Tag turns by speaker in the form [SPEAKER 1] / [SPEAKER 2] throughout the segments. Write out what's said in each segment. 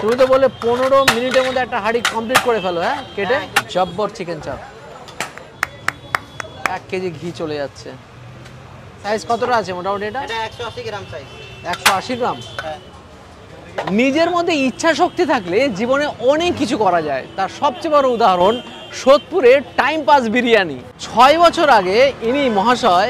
[SPEAKER 1] তুমি তো বলে 15 মিনিটের মধ্যে একটা হাঁড়ি কমপ্লিট করে ফেলো, হ্যাঁ কেটে। জব্বর চিকেন চাপ। 1 কেজি ঘি চলে যাচ্ছে। সাইজ কতটা আছে মোটামুটি এটা?
[SPEAKER 2] 180 গ্রাম সাইজ।
[SPEAKER 1] 180 গ্রাম। নিজের মধ্যে ইচ্ছা শক্তি থাকলে জীবনে অনেক কিছু করা যায়। তার সবচেয়ে বড় উদাহরণ সোদপুরের টাইম পাস বিরিয়ানি। 6 বছর আগে ইনি মহাশয়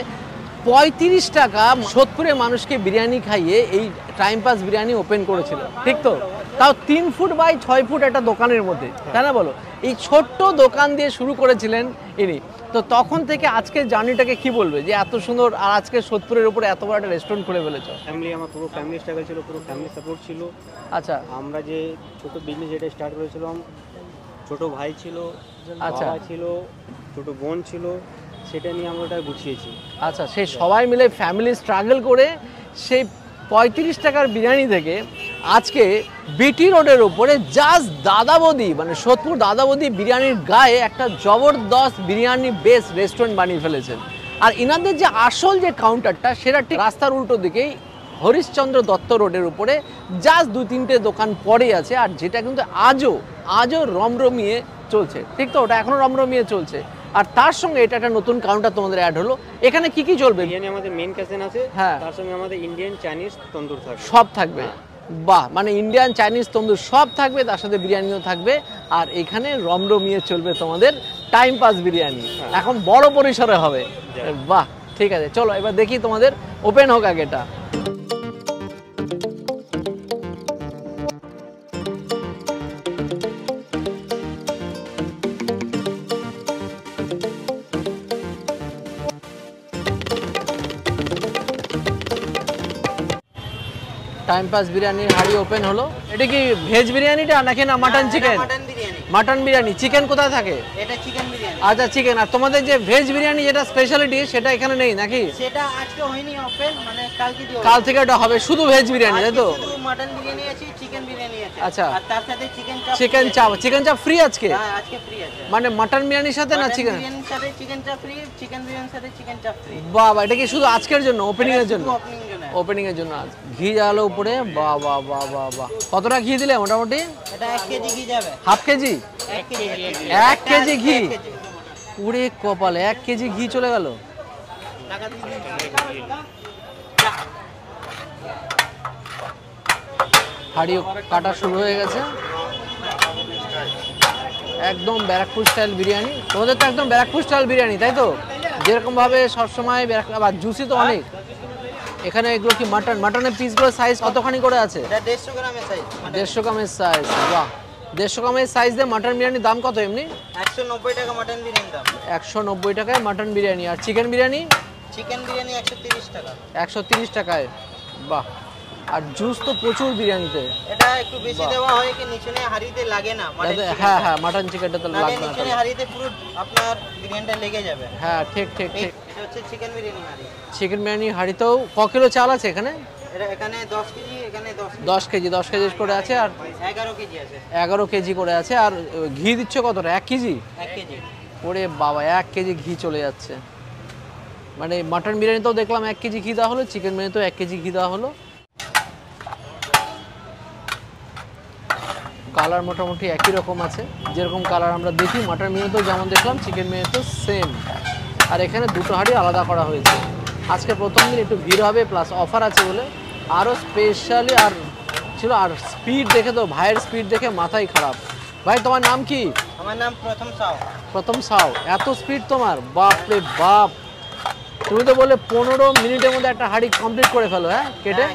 [SPEAKER 1] 35 টাকা সোদপুরের মানুষকে বিরিয়ানি খাইয়ে এই টাইম পাস বিরিয়ানি ওপেন করেছিল, ঠিক তো? তাও 3 ফুট বাই 6 ফুট একটা দোকানের মধ্যে, তাই না বলো? এই ছোট্ট দোকান দিয়ে শুরু করেছিলেন ইনি। তো তখন থেকে আজকের জার্নিটাকে কি বলবে যে এত সুন্দর, আর আজকে সোদপুরের উপরে এত বড় একটা রেস্টুরেন্ট খুলে ফেলেছো?
[SPEAKER 3] ফ্যামিলি, আমার পুরো ফ্যামিলি স্ট্রাগল ছিল, পুরো ফ্যামিলি সাপোর্ট ছিল।
[SPEAKER 1] আচ্ছা,
[SPEAKER 3] আমরা যে ছোট বিজনেস এটা স্টার্ট করেছিলাম, ছোট ভাই ছিল,
[SPEAKER 1] আচ্ছা
[SPEAKER 3] বাবা ছিল, ছোট বোন ছিল, সেটা নিয়ে আমরা ওটা গুছিয়েছি।
[SPEAKER 1] আচ্ছা, সেই সবাই মিলে ফ্যামিলি স্ট্রাগল করে সেই 35 টাকার বিরিয়ানি থেকে আজকে বিটি রোডের উপরে জাস্ট দাদা বৌদি, মানে সোদপুর দাদা বৌদি বিরিয়ানির গায়ে একটা জবরদস্ত বিরিয়ানি বেস রেস্টুরেন্ট বানিয়ে ফেলেছেন। আর ইনাদের যে আসল যে কাউন্টারটা, সেটা ঠিক রাস্তার উল্টো দিকেই হরিশচন্দ্র দত্ত রোডের উপরে জাস্ট 2-3টে দোকান পরে আছে। আর যেটা কিন্তু আজও রমরমিয়ে চলছে, ঠিক তো? ওটা এখনো রমরমিয়ে চলছে। আর তার সঙ্গে এটা একটা নতুন কাউন্টার তোমাদের অ্যাড হলো। এখানে কি কি চলবে?
[SPEAKER 3] বিরিয়ানি আমাদের মেন কিচেন আছে,
[SPEAKER 1] হ্যাঁ,
[SPEAKER 3] তার সঙ্গে আমাদের ইন্ডিয়ান চাইনিজ তন্দুর থাকবে,
[SPEAKER 1] সব থাকবে। বাহ, মানে ইন্ডিয়ান চাইনিজ তন্দুর সব থাকবে, তার সাথে বিরিয়ানিও থাকবে। আর এখানে রমরমিয়ে চলবে তোমাদের টাইম পাস বিরিয়ানি। এখন বড় পরিসরে হবে। বাহ, ঠিক আছে, চলো এবার দেখি তোমাদের ওপেন হোক আগে এটা। টাইম পাস বিরিয়ানির হাঁড়ি ওপেন হলো। এটা কি ভেজ বিরিয়ানিটা নাকি না mutton chicken?
[SPEAKER 2] Mutton biryani.
[SPEAKER 1] Mutton biryani. Chicken কোথায় থাকে?
[SPEAKER 2] এটা চিকেন বিরিয়ানি।
[SPEAKER 1] আচ্ছা, চিকেন। আর তোমাদের যে ভেজ বিরিয়ানি যেটা স্পেশালিটি, সেটা এখানে নেই নাকি?
[SPEAKER 2] সেটা আজকে হয়নি ওপেন, মানে কালকে দিও।
[SPEAKER 1] কাল থেকে এটা হবে শুধু ভেজ বিরিয়ানি, তাই তো?
[SPEAKER 2] শুধু মাটন বিরিয়ানি আছে, চিকেন বিরিয়ানি আছে।
[SPEAKER 1] আচ্ছা,
[SPEAKER 2] আর তার সাথে চিকেন চাপ।
[SPEAKER 1] চিকেন চাপ ফ্রি আজকে?
[SPEAKER 2] হ্যাঁ, আজকে ফ্রি আছে।
[SPEAKER 1] মানে মাটন বিরিয়ানির সাথে না চিকেন?
[SPEAKER 2] বিরিয়ানির সাথে চিকেন চাপ ফ্রি, চিকেন বিরিয়ানির সাথে চিকেন চাপ ফ্রি।
[SPEAKER 1] বাবা, এটা কি শুধু আজকের জন্য, ওপেনিং এর জন্য?
[SPEAKER 2] ওপেনিং জন্য।
[SPEAKER 1] ওপেনিং এর জন্য। ঘি জ্বালো উপরে। বাহ বাহ বাহ বাহ বাহ। কতটা ঘি দিলে মোটামুটি?
[SPEAKER 2] এটা 1 কেজি ঘি যাবে।
[SPEAKER 1] Half KG?
[SPEAKER 2] 1 কেজি।
[SPEAKER 1] 1 কেজি ঘি? পুরে কপালে 1 কেজি ঘি চলে গেল।
[SPEAKER 2] টাকা দিয়ে
[SPEAKER 1] হাঁড়িও কাটা শুরু হয়ে গেছে। একদম ব্যারাকপুর স্টাইল বিরিয়ানি। তোমাদের তো একদম ব্যারাকপুর স্টাইল বিরিয়ানি, তাই তো? যেরকম ভাবে সবসময় আবার জুসি তো অনেক। এখানে এগুলো কি মাটন? মাটনের পিসগুলোর সাইজ কতখানি করে আছে?
[SPEAKER 2] এটা 150 গ্রামের সাইজ।
[SPEAKER 1] 150 গ্রামের সাইজ। বাহ, 150 গ্রামের সাইজ দিয়ে মাটন বিরিয়ানির দাম কত এমনি?
[SPEAKER 2] 190 টাকা মাটন বিরিয়ানির দাম।
[SPEAKER 1] 190 টাকায় মাটন বিরিয়ানি। আর চিকেন বিরিয়ানি?
[SPEAKER 2] চিকেন বিরিয়ানি 130 টাকা।
[SPEAKER 1] 130 টাকায়। বাহ। আর জুস তো প্রচুর বিরিয়ানিতে।
[SPEAKER 2] এটা একটু বেশি দেওয়া হয় কি নিচে হাড়িতে লাগে না মাটন।
[SPEAKER 1] হ্যাঁ হ্যাঁ, মাটন চিকেনটা তো লাগবে না।
[SPEAKER 2] নিচে হাড়িতে পুরো আপনার বিরিয়ানিটা লেগে যাবে।
[SPEAKER 1] হ্যাঁ, ঠিক ঠিক ঠিক।
[SPEAKER 2] এটা হচ্ছে চিকেন বিরিয়ানি হাড়ি।
[SPEAKER 1] চিকেন বিরিয়ানি হাঁড়িতেও ক কিলো চাল আছে এখানে?
[SPEAKER 2] এখানে 10 কেজি, এখানে
[SPEAKER 1] 10 কেজি। 10 কেজি করে আছে। আর
[SPEAKER 2] 11 কেজি আছে।
[SPEAKER 1] 11 কেজি করে আছে। আর ঘি দিচ্ছ কতটা? 1 কেজি?
[SPEAKER 2] 1 কেজি।
[SPEAKER 1] ওরে বাবা, 1 কেজি ঘি চলে যাচ্ছে। মানে মাটন বিরিয়ানিতেও দেখলাম 1 কেজি ঘি দেওয়া হলো, চিকেন বিরিয়ানিতেও 1 কেজি ঘি দেওয়া হলো। কালার মোটামুটি একই রকম আছে, যেরকম কালার আমরা দেখি মাটন বিরিয়ানিতেও যেমন দেখলাম, চিকেন বিরিয়ানিতেও সেম। আর এখানে দুটো হাঁড়ি আলাদা করা হয়েছে। আজকে প্রথম দিন একটু ভিড় হবে, প্লাস অফার আছে বলে আরও স্পেশালি আর ছিল। আর স্পিড দেখে তো, ভাইয়ের স্পিড দেখে মাথাই খারাপ। ভাই, তোমার নাম কি?
[SPEAKER 2] আমার নাম প্রথম সাও।
[SPEAKER 1] প্রথম সাও। এত স্পিড তোমার? বাপ রে বাপ। তুমি তো বলে 15 মিনিটের মধ্যে একটা হাঁড়ি কমপ্লিট করে ফেলো, হ্যাঁ কেটে?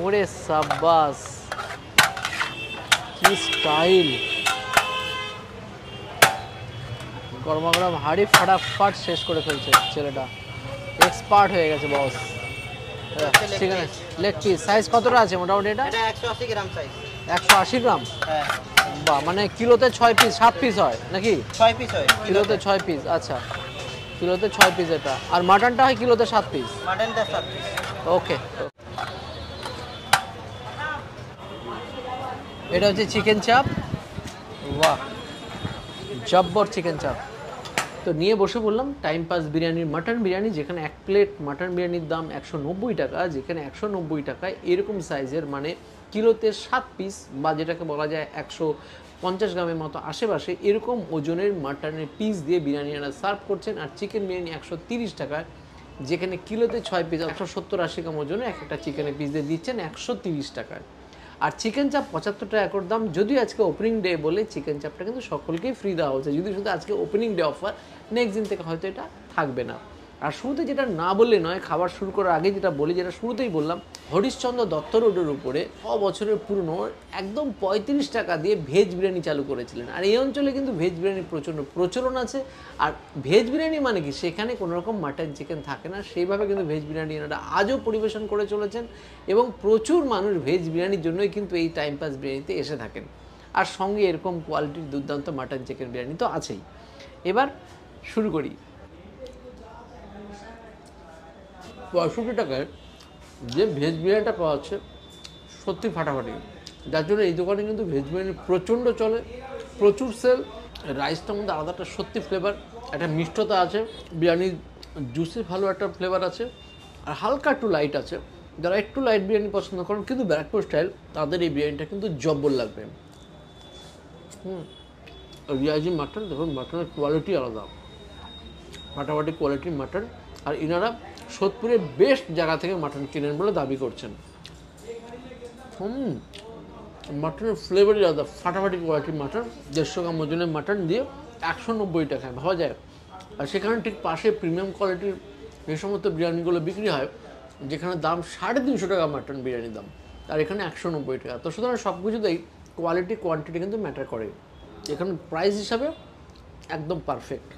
[SPEAKER 1] ওরে সাব্বাস, কি স্টাইল। গরমা গরম হাঁড়ি ফাটাফাট শেষ করে ফেলছে ছেলেটা। এক্সপার্ট হয়ে গেছে বস। ঠিক আছে, লেগ পিস সাইজ কতটা আছে মোটামুটি এটা?
[SPEAKER 2] এটা 180 গ্রাম সাইজ।
[SPEAKER 1] 180 গ্রাম?
[SPEAKER 2] হ্যাঁ।
[SPEAKER 1] বাহ, মানে কিলোতে 6 পিস 7 পিস হয় নাকি?
[SPEAKER 2] 6 পিস হয়
[SPEAKER 1] কিলোতে 6 পিস। আচ্ছা, কিলোতে 6 পিস এটা। আর মাটনটা হয় কিলোতে 7 পিস?
[SPEAKER 2] মাটনটা 7 পিস।
[SPEAKER 1] ওকে। এটা হচ্ছে চিকেন চাপ। বাহ, জব্বর চিকেন চাপ। তো নিয়ে বসে বললাম টাইম পাস বিরিয়ানির মাটন বিরিয়ানি, যেখানে 1 প্লেট মাটন বিরিয়ানির দাম 190 টাকা, যেখানে 190 টাকায় এরকম সাইজের মানে কিলোতে 7 পিস বা যেটাকে বলা যায় 150 গ্রামের মতো আশেপাশে এরকম ওজনের মাটনের পিস দিয়ে বিরিয়ানিরা সার্ভ করছেন। আর চিকেন বিরিয়ানি 130 টাকায়, যেখানে কিলোতে 6 পিস 170-80 গ্রাম ওজনে একটা চিকেনের পিস দিয়ে দিচ্ছেন 130 টাকায়। আর চিকেন চাপ 75 টাকা করে দাম। যদিও আজকে ওপেনিং ডে বলে চিকেন চাপটা কিন্তু সকলকেই ফ্রি দেওয়া হচ্ছে, যদি শুধু আজকে ওপেনিং ডে অফার, নেক্সট দিন থেকে হয়তো এটা থাকবে না। আর শুরুতে যেটা না বললে নয়, খাবার শুরু করার আগে যেটা বলি, যেটা শুরুতেই বললাম, হরিশ্চন্দ্র দত্ত রোডের উপরে 6 বছরের পুরনো একদম 35 টাকা দিয়ে ভেজ বিরিয়ানি চালু করেছিলেন। আর এই অঞ্চলে কিন্তু ভেজ বিরিয়ানির প্রচণ্ড প্রচলন আছে। আর ভেজ বিরিয়ানি মানে কি, সেখানে কোনো রকম মাটন চিকেন থাকে না, সেইভাবে কিন্তু ভেজ বিরিয়ানি এনারা আজও পরিবেশন করে চলেছেন। এবং প্রচুর মানুষ ভেজ বিরিয়ানির জন্যই কিন্তু এই টাইম পাস বিরিয়ানিতে এসে থাকেন। আর সঙ্গে এরকম কোয়ালিটির দুর্দান্ত মাটন চিকেন বিরিয়ানি তো আছেই। এবার শুরু করি। 65 টাকায় যে ভেজ বিরিয়ানিটা পাওয়া যাচ্ছে সত্যি ফাটাফাটি, যার জন্য এই দোকানে কিন্তু ভেজ বিরিয়ানি প্রচণ্ড চলে, প্রচুর সেল। রাইসটার মধ্যে আলাদা একটা সত্যি ফ্লেভার, একটা মিষ্টতা আছে, বিরিয়ানির জুসি ভালো একটা ফ্লেভার আছে, আর হালকা একটু লাইট আছে। যারা একটু লাইট বিরিয়ানি পছন্দ করেন কিন্তু ব্যারাকপুর স্টাইল, তাদের এই বিরিয়ানিটা কিন্তু জব্বর লাগবে। রিয়াজি মাটন, দেখুন মাটনের কোয়ালিটি আলাদা, ফাটাফাটি কোয়ালিটির মাটন। আর এনারা সোদপুরের বেস্ট জায়গা থেকে মাটন কিনেন বলে দাবি করছেন। মাটনের ফ্লেভারই আলাদা, ফাটাফাটি কোয়ালিটির মাটন। 150 গ্রাম ওজনের মাটন দিয়ে 190 টাকায় ভাবা যায়। আর সেখানে ঠিক পাশে প্রিমিয়াম কোয়ালিটির যে সমস্ত বিরিয়ানিগুলো বিক্রি হয়, যেখানে দাম 350 টাকা মাটন বিরিয়ানির দাম, আর এখানে 190 টাকা। তো সুতরাং সব কিছুতেই কোয়ালিটি কোয়ান্টিটি কিন্তু ম্যাটার করে। এখানে প্রাইস হিসাবে একদম পারফেক্ট।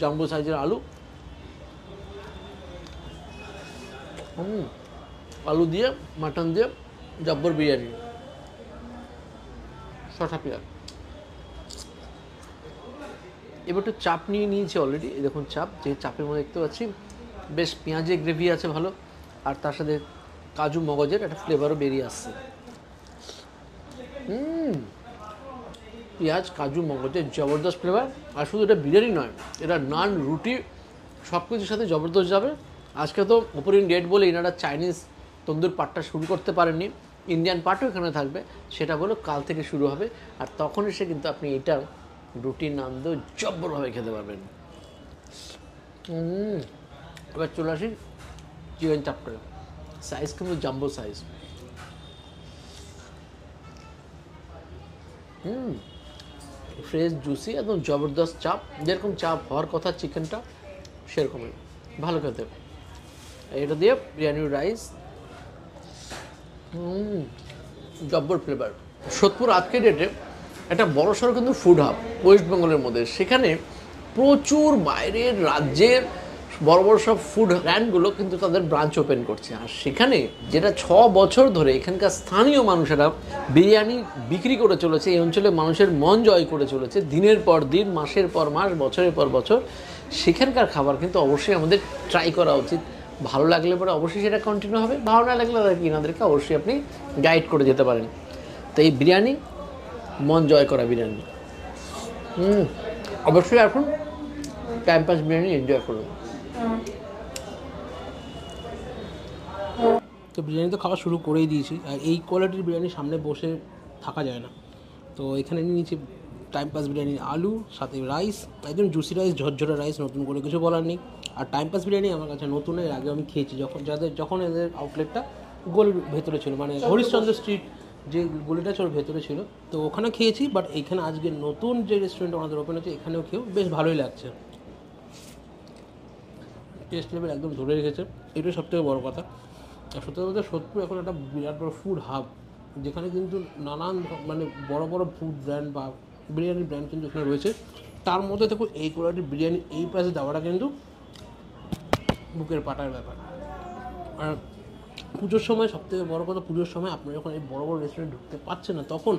[SPEAKER 1] জাম্বো সাইজের আলু, আলু দিয়ে মাটন দিয়ে জব্বর বিরিয়ানি, শশা পেঁয়াজ। এবার একটু চাপ নিয়ে নিয়েছি অলরেডি, দেখুন চাপ, যে চাপের মধ্যে দেখতে পাচ্ছি বেশ পেঁয়াজের গ্রেভি আছে ভালো, আর তার সাথে কাজু মগজের একটা ফ্লেভারও বেরিয়ে আসছে। পেঁয়াজ কাজু মগজের জবরদস্ত ফ্লেভার। আর শুধু এটা বিরিয়ানি নয়, এটা নান রুটি সব কিছুর সাথে জবরদস্ত যাবে। আজকে তো ওপেনিং ডেট বলে এনারা চাইনিজ তন্দুর পাটটা শুরু করতে পারেননি, ইন্ডিয়ান পাটও এখানে থাকবে, সেটা হলো কাল থেকে শুরু হবে। আর তখন এসে কিন্তু আপনি এটা রুটি নান দিয়েও জব্বরভাবে খেতে পারবেন। এবার চলে আসি চিকেন চাপটা, সাইজ কিন্তু জাম্বো সাইজ। ফ্রেশ জুসি, একদম জবরদস্ত চাপ, যেরকম চাপ হওয়ার কথা চিকেনটা সেরকমই ভালো খেতে। এটা দিয়ে বিরিয়ানির রাইস, জব্বর ফ্লেভার। সোদপুর আজকের ডেটে একটা বড়সড় কিন্তু ফুড হাব ওয়েস্ট বেঙ্গলের মধ্যে, সেখানে প্রচুর বাইরের রাজ্যের বড় বড় সব ফুড ব্র্যান্ডগুলো কিন্তু তাদের ব্রাঞ্চ ওপেন করছে। আর সেখানে যেটা 6 বছর ধরে এখানকার স্থানীয় মানুষেরা বিরিয়ানি বিক্রি করে চলেছে, এই অঞ্চলে মানুষের মন জয় করে চলেছে দিনের পর দিন, মাসের পর মাস, বছরের পর বছর, সেখানকার খাবার কিন্তু অবশ্যই আমাদের ট্রাই করা উচিত। ভালো লাগলে পরে অবশ্যই সেটা কন্টিনিউ হবে, ভালো না লাগলে এনাদেরকে অবশ্যই আপনি গাইড করে যেতে পারেন। তো এই বিরিয়ানি মন জয় করা বিরিয়ানি, অবশ্যই এখন টাইম পাস বিরিয়ানি এনজয় করুন।
[SPEAKER 4] তো বিরিয়ানি তো খাওয়া শুরু করেই দিয়েছি, আর এই কোয়ালিটির বিরিয়ানি সামনে বসে থাকা যায় না। তো এখানে নিয়ে নিয়েছি টাইম পাস বিরিয়ানি, আলু সাথে রাইস, একদম জুসি রাইস, ঝরঝরে রাইস, নতুন করে কিছু বলার নেই। আর টাইম পাস বিরিয়ানি আমার কাছে নতুন, এর আগে আমি খেয়েছি যখন এদের আউটলেটটা গলির ভেতরে ছিল, মানে হরিশ্চন্দ্র স্ট্রিট যে গলিটা ছিল ভেতরে ছিল, তো ওখানে খেয়েছি। বাট এখানে আজকে নতুন যে রেস্টুরেন্ট আমাদের ওপেন হচ্ছে, এখানেও খেয়েও বেশ ভালোই লাগছে, টেস্ট লেভেল একদম ধরে রেখেছে, এটাই সবথেকে বড় কথা। আর সত্যি বলতে সোদপুর এখন একটা বিরাট বড় ফুড হাব, যেখানে কিন্তু নানান মানে বড় বড় ফুড ব্র্যান্ড বা বিরিয়ানির ব্র্যান্ড কিন্তু এখানে রয়েছে। তার মধ্যে দেখো এই কোয়ালিটির বিরিয়ানি এই প্রাইসে দেওয়াটা কিন্তু বুকের পাটার ব্যাপার। আর পুজোর সময় সবথেকে বড় কথা, পুজোর সময় আপনি যখন এই বড় বড় রেস্টুরেন্ট ঢুকতে পারছেন না, তখন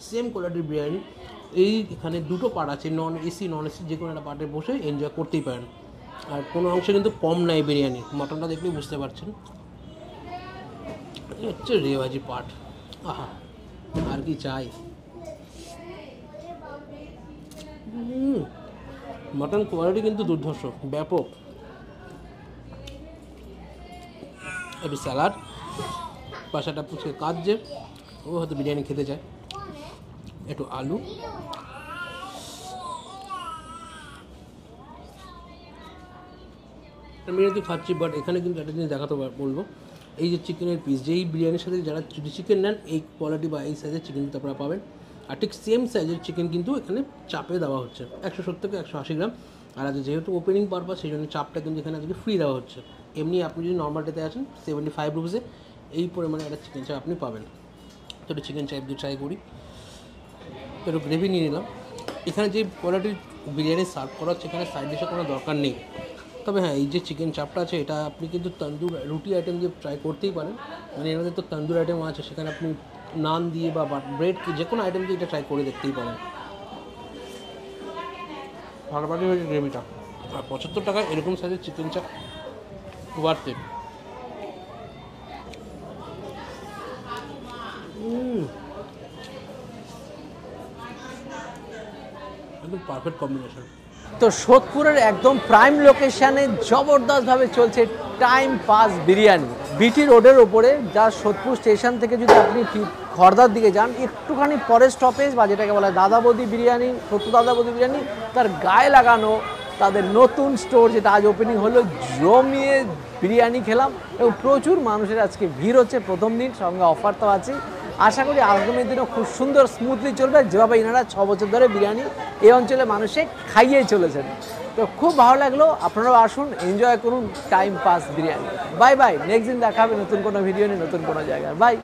[SPEAKER 4] সেম কোয়ালিটির বিরিয়ানি এই এখানে দুটো পার্ট আছে, নন এসি নন এসি, যে কোনো একটা পার্টে বসে এনজয় করতেই পারেন। আর কোনো অংশে কিন্তু কম নাই বিরিয়ানি, মটনটা দেখলেই বুঝতে পারছেন। হচ্ছে রেওয়াজি পার্ট, আহা আর কি চাই। মাটন কোয়ালিটি কিন্তু দুর্ধর্ষ, ব্যাপক। একটু স্যালাড, পাশাটা পুচকে কাঁদছে, ও হয়তো বিরিয়ানি খেতে চায়। একটু আলু, আমি যেহেতু খাচ্ছি, বাট এখানে কিন্তু একটা জিনিস দেখাতে বলবো, এই যে চিকেনের পিস, যেই বিরিয়ানির সাথে যারা চিলি চিকেন নেন এই কোয়ালিটি বা এই সাইজের চিকেন কিন্তু আপনারা পাবেন। আর ঠিক সেম সাইজের চিকেন কিন্তু এখানে চাপে দেওয়া হচ্ছে 170 থেকে 180 গ্রাম। আর আজকে যেহেতু ওপেনিং পারপাস সেই জন্য চাপটা কিন্তু এখানে আজকে ফ্রি দেওয়া হচ্ছে। এমনি আপনি যদি নর্মাল ডেতে আছেন 75 রুপিসে এই পরিমাণে একটা চিকেন চাপ আপনি পাবেন। তো একটু চিকেন চাপ দিয়ে ট্রাই করি। তো একটু গ্রেভি নিয়ে নিলাম। এখানে যে কোয়ালিটির বিরিয়ানি সার্ভ করা হচ্ছে এখানে সাইড ডিশের কোনো দরকার নেই। তবে হ্যাঁ, এই যে চিকেন চাপটা আছে এটা আপনি কিন্তু তন্দুর রুটি আইটেম দিয়ে ট্রাই করতেই পারেন। মানে এর মধ্যে তো তন্দুর আইটেম আছে, সেখানে আপনি নান দিয়ে বা ব্রেড যে কোনো আইটেম দিয়ে এটা ট্রাই করে দেখতেই পারেন। ফাটাফাটি হয়েছে গ্রেভিটা। আর 75 টাকায় এরকম সাইজের চিকেন চাপ ওয়ার্থ ইট। একদম পারফেক্ট কম্বিনেশন।
[SPEAKER 1] তো সোদপুরের একদম প্রাইম লোকেশানে জবরদস্তভাবে চলছে টাইম পাস বিরিয়ানি, বিটি রোডের ওপরে, যা সোদপুর স্টেশন থেকে যদি আপনি খড়দার দিকে যান একটুখানি পরে স্টপেজ বা যেটাকে বলা হয় দাদা বৌদি বিরিয়ানি, সত্যু দাদা বৌদি বিরিয়ানি, তার গায়ে লাগানো তাদের নতুন স্টোর যেটা আজ ওপেনিং হলো, জমিয়ে বিরিয়ানি খেলাম এবং প্রচুর মানুষের আজকে ভিড় হচ্ছে, প্রথম দিন, সঙ্গে অফার তো আছে। আশা করি আগামী দিনও খুব সুন্দর স্মুথলি চলবে, যেভাবে এনারা 6 বছর ধরে বিরিয়ানি এই অঞ্চলে মানুষে খাইয়ে চলেছেন। তো খুব ভালো লাগলো, আপনারাও আসুন, এনজয় করুন time pass biryani. Bye bye, next দিন দেখা হবে নতুন কোনো ভিডিও নিয়ে, নতুন কোনো জায়গায়। বাই।